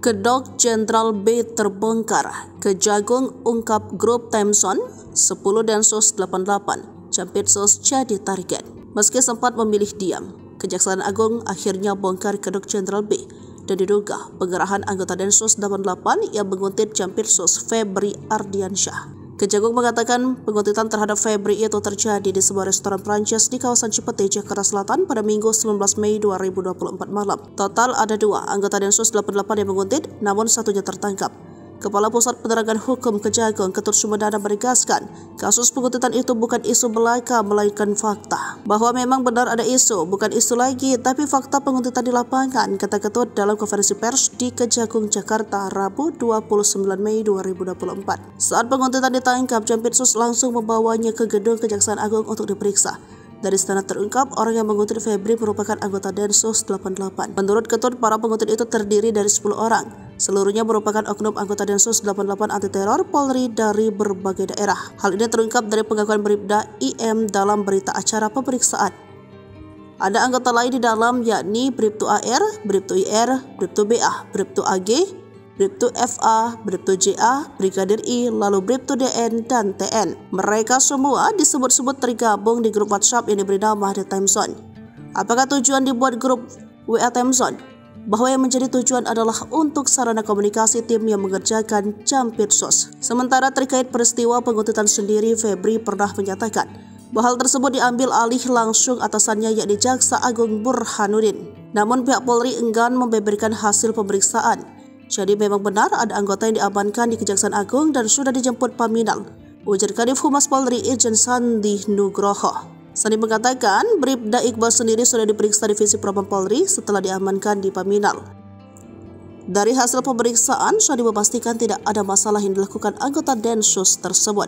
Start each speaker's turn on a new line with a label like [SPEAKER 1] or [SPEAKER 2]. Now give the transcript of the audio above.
[SPEAKER 1] Kedok Jenderal B terbongkar, Kejagung ungkap grup Timezone, 10 Densus 88, Jampitsus jadi target. Meski sempat memilih diam, Kejaksaan Agung akhirnya bongkar Kedok Jenderal B dan diduga pengerahan anggota Densus 88 yang menguntit Jampitsus Febri Ardiansyah. Kejagung mengatakan penguntitan terhadap Febri itu terjadi di sebuah restoran Prancis di kawasan Cipete, Jakarta Selatan pada Minggu 19 Mei 2024 malam. Total ada 2 anggota Densus 88 yang menguntit, namun satunya tertangkap. Kepala Pusat Penerangan Hukum Kejagung Ketut Sumedana menegaskan, kasus penguntitan itu bukan isu belaka melainkan fakta. Bahwa memang benar ada isu, bukan isu lagi, tapi fakta penguntitan di lapangan, kata Ketut dalam konferensi pers di Kejagung, Jakarta, Rabu 29 Mei 2024. Saat penguntitan ditangkap, Jampitsus langsung membawanya ke gedung Kejaksaan Agung untuk diperiksa. Dari sana terungkap, orang yang menguntit Febri merupakan anggota Densus 88. Menurut Ketut, para penguntit itu terdiri dari 10 orang. Seluruhnya merupakan oknum anggota Densus 88 anti teror Polri dari berbagai daerah. Hal ini terungkap dari pengakuan Bribda IM dalam berita acara pemeriksaan. Ada anggota lain di dalam, yakni Bribtu AR, Bribtu IR, Bribtu BA, Bribtu AG, Bribtu FA, Bribtu JA, Brigadir I, lalu Bribtu DN, dan TN. Mereka semua disebut-sebut tergabung di grup WhatsApp yang diberi nama The Timezone. Apakah tujuan dibuat grup WA Timezone? Bahwa yang menjadi tujuan adalah untuk sarana komunikasi tim yang mengerjakan Jampitsus. Sementara terkait peristiwa penguntitan sendiri, Febri pernah menyatakan bahwa hal tersebut diambil alih langsung atasannya, yakni Jaksa Agung Burhanuddin. Namun pihak Polri enggan membeberkan hasil pemeriksaan. Jadi memang benar ada anggota yang diamankan di Kejaksaan Agung dan sudah dijemput Paminal, ujar Kadif Humas Polri Irjen Sandi Nugroho. Sandi mengatakan Bribda Iqbal sendiri sudah diperiksa Divisi Propam Polri setelah diamankan di Paminal. Dari hasil pemeriksaan, Sandi memastikan tidak ada masalah yang dilakukan anggota Densus tersebut.